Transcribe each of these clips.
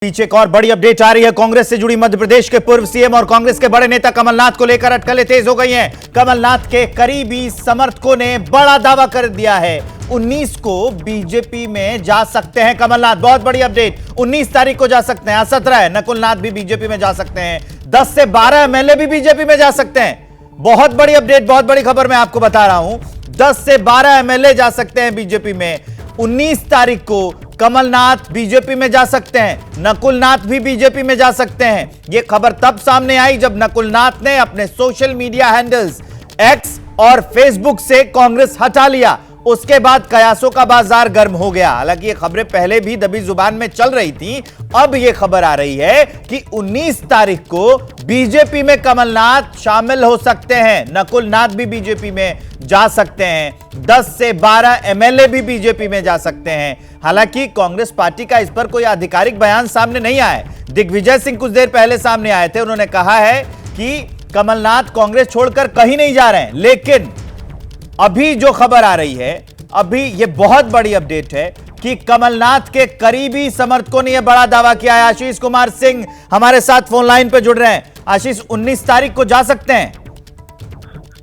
पीछे एक और बड़ी अपडेट आ रही है। कांग्रेस से जुड़ी मध्य प्रदेश के पूर्व सीएम और कांग्रेस के बड़े नेता कमलनाथ को लेकर अटकलें तेज हो गई हैं। कमलनाथ के करीबी समर्थकों ने बड़ा दावा कर दिया है, 19 को बीजेपी में जा सकते हैं कमलनाथ। बहुत बड़ी अपडेट, 19 तारीख को जा सकते हैं। 17 है, नकुलनाथ भी बीजेपी में जा सकते हैं। 10 से 12 एमएलए भी बीजेपी में जा सकते हैं। बहुत बड़ी अपडेट, बहुत बड़ी खबर मैं आपको बता रहा हूं। 10 से 12 एमएलए जा सकते हैं बीजेपी में। 19 तारीख को कमलनाथ बीजेपी में जा सकते हैं, नकुलनाथ भी बीजेपी में जा सकते हैं। यह खबर तब सामने आई जब नकुलनाथ ने अपने सोशल मीडिया हैंडल्स एक्स और फेसबुक से कांग्रेस हटा लिया। उसके बाद कयासों का बाजार गर्म हो गया। हालांकि ये खबरें पहले भी दबी जुबान में चल रही थी, अब यह खबर आ रही है कि 19 तारीख को बीजेपी में कमलनाथ शामिल हो सकते हैं, नकुलनाथ भी बीजेपी में जा सकते हैं। 10 से 12 एमएलए भी बीजेपी में जा सकते हैं। हालांकि कांग्रेस पार्टी का इस पर कोई आधिकारिक बयान सामने नहीं आया। दिग्विजय सिंह कुछ देर पहले सामने आए थे, उन्होंने कहा है कि कमलनाथ कांग्रेस छोड़कर कहीं नहीं जा रहे हैं। लेकिन अभी जो खबर आ रही है, अभी ये बहुत बड़ी अपडेट है कि कमलनाथ के करीबी समर्थकों ने यह बड़ा दावा किया है। आशीष कुमार सिंह हमारे साथ फोन लाइन पे जुड़ रहे हैं। आशीष, 19 तारीख को जा सकते हैं?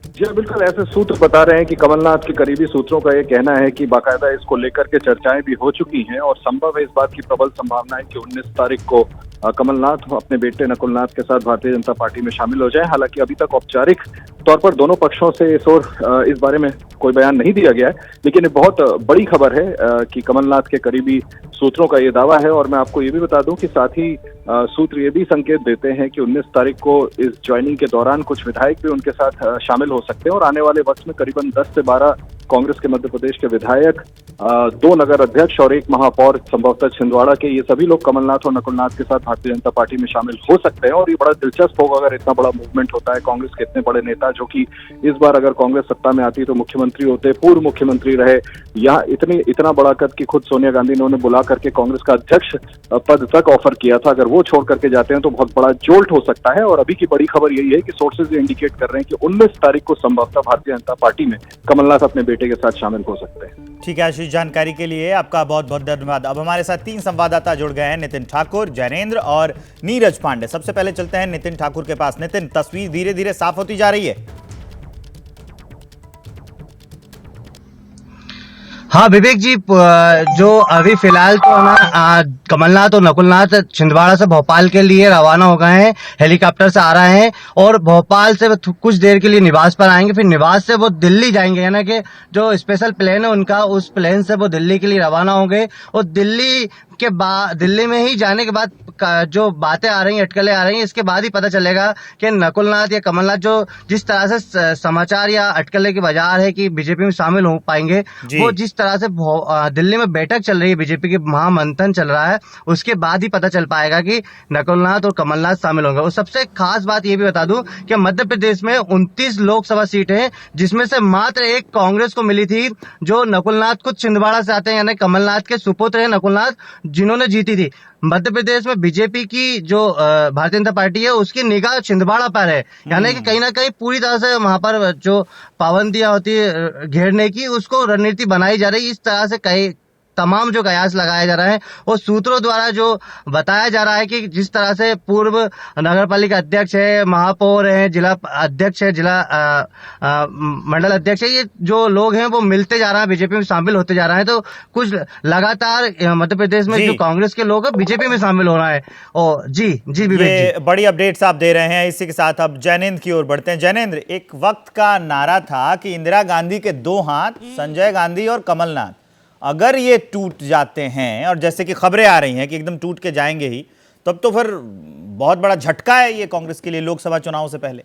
जी बिल्कुल, ऐसे सूत्र बता रहे हैं कि कमलनाथ के करीबी सूत्रों का यह कहना है कि बाकायदा इसको लेकर के चर्चाएं भी हो चुकी हैं और संभव है, इस बात की प्रबल संभावना है कि 19 तारीख को कमलनाथ अपने बेटे नकुलनाथ के साथ भारतीय जनता पार्टी में शामिल हो जाए। हालांकि अभी तक औपचारिक तौर पर दोनों पक्षों से इस बारे में कोई बयान नहीं दिया गया है, लेकिन ये बहुत बड़ी खबर है कि कमलनाथ के करीबी सूत्रों का ये दावा है। और मैं आपको ये भी बता दूं कि साथ ही सूत्र ये भी संकेत देते हैं कि 19 तारीख को इस ज्वाइनिंग के दौरान कुछ विधायक भी उनके साथ शामिल हो सकते हैं और आने वाले वक्त में करीबन 10 से 12 कांग्रेस के मध्य प्रदेश के विधायक, 2 नगर अध्यक्ष और 1 महापौर संभवतः छिंदवाड़ा के, ये सभी लोग कमलनाथ और नकुलनाथ के साथ भारतीय जनता पार्टी में शामिल हो सकते हैं। और ये बड़ा दिलचस्प होगा अगर इतना बड़ा मूवमेंट होता है। कांग्रेस के इतने बड़े नेता, जो कि इस बार अगर कांग्रेस सत्ता में आती तो मुख्यमंत्री होते, पूर्व मुख्यमंत्री रहे, यहाँ इतना बड़ा कद कि खुद सोनिया गांधी ने उन्हें बुला करके कांग्रेस का अध्यक्ष पद तक ऑफर किया था, अगर वो छोड़ करके जाते हैं तो बहुत बड़ा जोल्ट हो सकता है। और अभी की बड़ी खबर यही है कि सोर्सेज इंडिकेट कर रहे हैं कि 19 तारीख को संभवतः भारतीय जनता पार्टी में कमलनाथ अपने बेटे के साथ शामिल हो सकते हैं। ठीक है आशीष, जानकारी के लिए आपका बहुत बहुत धन्यवाद। अब हमारे साथ 3 संवाददाता जुड़ गए हैं, नितिन ठाकुर, जैनेंद्र और नीरज पांडे। सबसे पहले चलते हैं नितिन ठाकुर के पास। नितिन, तस्वीर धीरे धीरे साफ होती जा रही है। हाँ विवेक जी, जो अभी फिलहाल तो ना कमलनाथ और नकुलनाथ छिंदवाड़ा से भोपाल के लिए रवाना हो गए हैं, हेलीकॉप्टर से आ रहे हैं और भोपाल से कुछ देर के लिए निवास पर आएंगे, फिर निवास से वो दिल्ली जाएंगे। यानी कि जो स्पेशल प्लेन है उनका, उस प्लेन से वो दिल्ली के लिए रवाना होंगे। और दिल्ली में ही जाने के बाद जो बातें आ रही हैं, अटकलें आ रही हैं, इसके बाद ही पता चलेगा कि नकुलनाथ या कमलनाथ जो जिस तरह से समाचार या अटकलें की बाजार है कि बीजेपी में शामिल हो पाएंगे, वो जिस तरह से दिल्ली में बैठक चल रही है, बीजेपी की महामंथन चल रहा है, उसके बाद ही पता चल पाएगा कि नकुलनाथ और कमलनाथ शामिल होंगे। और सबसे खास बात ये भी बता दूं कि मध्य प्रदेश में 29 लोकसभा सीटें हैं, जिसमें से मात्र 1 कांग्रेस को मिली थी, जो नकुलनाथ खुद छिंदवाड़ा से आते हैं, यानी कमलनाथ के सुपुत्र है नकुलनाथ, जिन्होंने जीती थी। मध्य प्रदेश में बीजेपी की जो भारतीय जनता पार्टी है, उसकी निगाह छिंदवाड़ा पर है। यानी कि कहीं ना कहीं पूरी तरह से वहां पर जो पाबंदियां होती है घेरने की, उसको रणनीति बनाई जा रही है। इस तरह से कई तमाम जो कयास लगाया जा रहा है वो सूत्रों द्वारा जो बताया जा रहा है कि जिस तरह से पूर्व नगरपालिका अध्यक्ष है, महापौर है, जिला अध्यक्ष है, जिला मंडल अध्यक्ष है, ये जो लोग हैं वो मिलते जा रहे हैं, बीजेपी में शामिल होते जा रहे हैं। तो कुछ लगातार मध्य प्रदेश में जो कांग्रेस के लोग हैं बीजेपी में शामिल हो रहा है। और जी विवेक जी, बड़ी अपडेट्स आप दे रहे हैं। इसी के साथ अब जैनेंद्र की ओर बढ़ते हैं। जैनेंद्र, एक वक्त का नारा था कि इंदिरा गांधी के 2 हाथ, संजय गांधी और कमलनाथ, अगर ये टूट जाते हैं, और जैसे कि खबरें आ रही हैं कि एकदम टूट के जाएंगे ही, तब तो फिर बहुत बड़ा झटका है ये कांग्रेस के लिए लोकसभा चुनाव से पहले।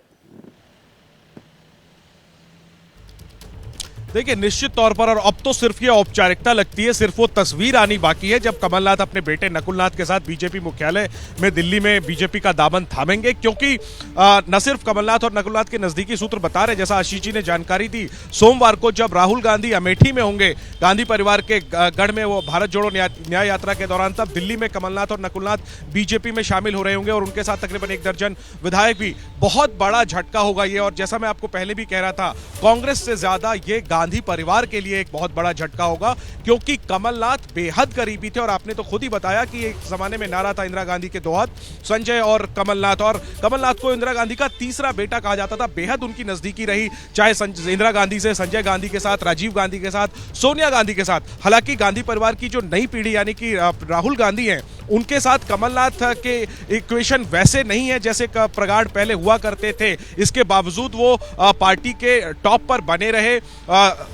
देखिए, निश्चित तौर पर, और अब तो सिर्फ ये औपचारिकता लगती है, सिर्फ वो तस्वीर आनी बाकी है जब कमलनाथ अपने बेटे नकुलनाथ के साथ बीजेपी मुख्यालय में दिल्ली में बीजेपी का दामन थामेंगे। क्योंकि न सिर्फ कमलनाथ और नकुलनाथ के नजदीकी सूत्र बता रहे, जैसा आशीष जी ने जानकारी दी, सोमवार को जब राहुल गांधी अमेठी में होंगे, गांधी परिवार के गढ़ में, वो भारत जोड़ो न्याय यात्रा के दौरान, तब दिल्ली में कमलनाथ और नकुलनाथ बीजेपी में शामिल हो रहे होंगे और उनके साथ तकरीबन 1 दर्जन विधायक भी। बहुत बड़ा झटका होगा ये। और जैसा मैं आपको पहले भी कह रहा था, कांग्रेस से ज्यादा ये गांधी परिवार के लिए एक बहुत बड़ा झटका होगा, क्योंकि कमलनाथ बेहद करीबी थे। और आपने तो खुद ही बताया कि एक जमाने में नारा था इंदिरा गांधी के दो हाथ, संजय और कमलनाथ को इंदिरा गांधी का तीसरा बेटा कहा जाता था। बेहद उनकी नजदीकी रही, चाहे इंदिरा गांधी से, संजय गांधी के साथ, राजीव गांधी के साथ, सोनिया गांधी के साथ। हालांकि गांधी परिवार की जो नई पीढ़ी यानी कि राहुल गांधी हैं, उनके साथ कमलनाथ के इक्वेशन वैसे नहीं है जैसे प्रगाढ़ पहले हुआ करते थे। इसके बावजूद वो पार्टी के टॉप पर बने रहे।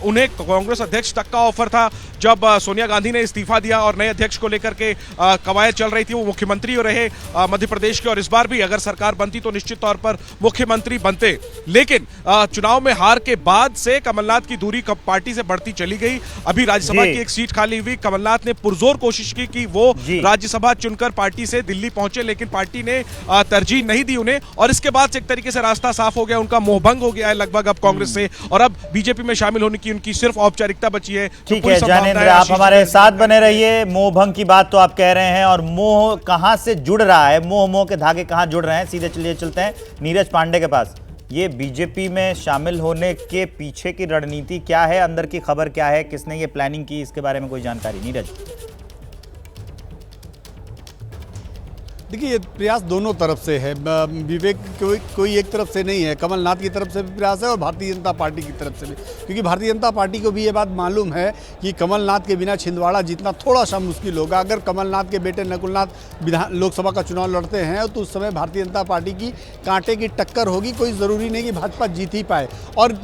उन्हें कांग्रेस अध्यक्ष तक का ऑफर था जब सोनिया गांधी ने इस्तीफा दिया और नए अध्यक्ष को लेकर के कवायद चल रही थी। वो मुख्यमंत्री रहे मध्य प्रदेश के, और इस बार भी अगर सरकार बनती तो निश्चित तौर पर मुख्यमंत्री बनते। लेकिन चुनाव में हार के बाद से कमलनाथ की दूरी पार्टी से बढ़ती चली गई। अभी राज्यसभा की एक सीट खाली हुई, कमलनाथ ने पुरजोर कोशिश की कि वो राज्यसभा चुनकर पार्टी से दिल्ली पहुंचे, लेकिन पार्टी ने तरजीह नहीं दी उन्हें। और इसके बाद से एक तरीके से रास्ता साफ हो गया, उनका मोहभंग हो गया है लगभग अब कांग्रेस से, और अब बीजेपी में शामिल होने की उनकी सिर्फ औपचारिकता बची है। ठीक है ज्ञानेंद्र, आप हमारे साथ बने रहिए। मोहभंग की बात तो आप कह रहे हैं, और मोह कहां से जुड़ रहा है, मोह के धागे कहां जुड़ रहे हैं, सीधे चलिए चलते हैं नीरज पांडे के पास। ये बीजेपी में शामिल होने के पीछे की रणनीति क्या है, अंदर की खबर क्या है, किसने ये प्लानिंग की, इसके बारे में कोई जानकारी? नीरज। देखिए, ये प्रयास दोनों तरफ से है, विवेक कोई एक तरफ से नहीं है। कमलनाथ की तरफ से भी प्रयास है और भारतीय जनता पार्टी की तरफ से भी, क्योंकि भारतीय जनता पार्टी को भी ये बात मालूम है कि कमलनाथ के बिना छिंदवाड़ा जीतना थोड़ा सा मुश्किल होगा। अगर कमलनाथ के बेटे नकुलनाथ लोकसभा का चुनाव लड़ते हैं तो उस समय भारतीय जनता पार्टी की कांटे की टक्कर होगी। कोई ज़रूरी नहीं कि भाजपा जीत ही पाए, और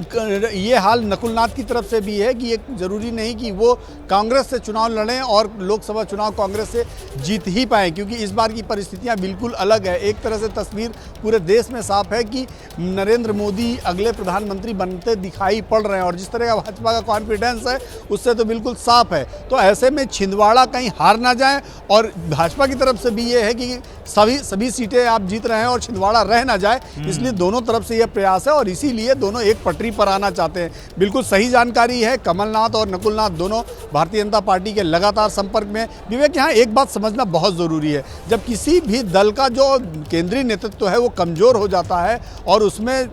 ये हाल नकुलनाथ की तरफ से भी है कि ये ज़रूरी नहीं कि वो कांग्रेस से चुनाव लड़ें और लोकसभा चुनाव कांग्रेस से जीत ही पाएँ, क्योंकि इस बार की परिस्थितियां बिल्कुल अलग है। एक तरह से तस्वीर पूरे देश में साफ है कि नरेंद्र मोदी अगले प्रधानमंत्री बनते दिखाई पड़ रहे हैं, और जिस तरह का भाजपा का कॉन्फिडेंस है उससे तो बिल्कुल साफ है। तो ऐसे में छिंदवाड़ा कहीं हार ना जाए, और भाजपा की तरफ से भी ये है कि सभी सीटें आप जीत रहे हैं और छिंदवाड़ा रह ना जाए, इसलिए दोनों तरफ से यह प्रयास है, और इसीलिए दोनों एक पटरी पर आना चाहते हैं। बिल्कुल सही जानकारी है, कमलनाथ और नकुलनाथ दोनों भारतीय जनता पार्टी के लगातार संपर्क में। विवेक, यहाँ एक बात समझना बहुत ज़रूरी है, जब किसी भी दल का जो केंद्रीय नेतृत्व है वो कमज़ोर हो जाता है और उसमें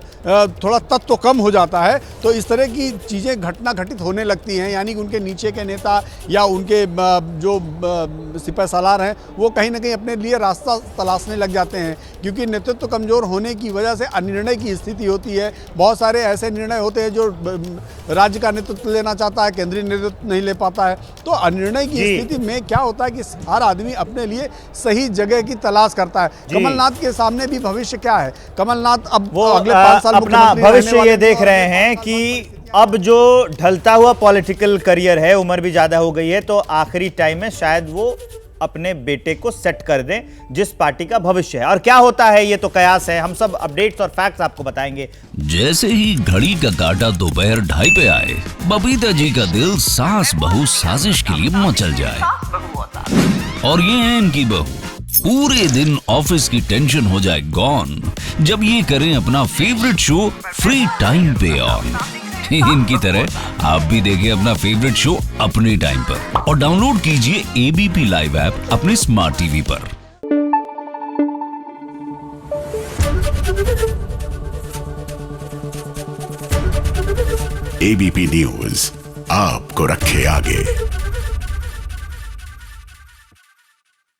थोड़ा तत्व कम हो जाता है, तो इस तरह की चीज़ें घटना घटित होने लगती हैं। यानी कि उनके नीचे के नेता या उनके जो सिपह सालार हैं वो कहीं ना कहीं अपने लिए रास्ता तलाशने लग जाते हैं, क्योंकि नेतृत्व कमज़ोर होने की वजह से अनिर्णय की स्थिति होती है। बहुत सारे ऐसे निर्णय होते हैं जो राज्य का नेतृत्व लेना चाहता है, केंद्रीय नेतृत्व नहीं ले पाता है। तो अनिर्णय की स्थिति में क्या होता है कि हर आदमी अपने लिए सही जगह की तलाश करता है। कमलनाथ के सामने भी भविष्य क्या है? कमलनाथ अब वो अगले 5 साल अपना भविष्य ये देख रहे हैं कि अब जो ढलता हुआ पॉलिटिकल करियर है, उम्र भी ज्यादा हो गई है, तो आखिरी टाइम में शायद वो अपने बेटे को सेट कर दें जिस पार्टी का भविष्य है। और क्या होता है ये तो कयास है, हम सब अपडेट्स और फैक्ट्स आपको बताएंगे। जैसे ही घड़ी का काटा दोपहर 2:30 पे आए, बबीता जी का दिल सास बहू साजिश के लिए मचल जाए। और ये है इनकी बहू, पूरे दिन ऑफिस की टेंशन हो जाए गॉन जब ये करें अपना फेवरेट शो फ्री टाइम पे ऑन। इनकी तरह आप भी देखिए अपना फेवरेट शो अपने टाइम पर, और डाउनलोड कीजिए एबीपी लाइव ऐप अपने स्मार्ट टीवी पर। एबीपी न्यूज आपको रखे आगे।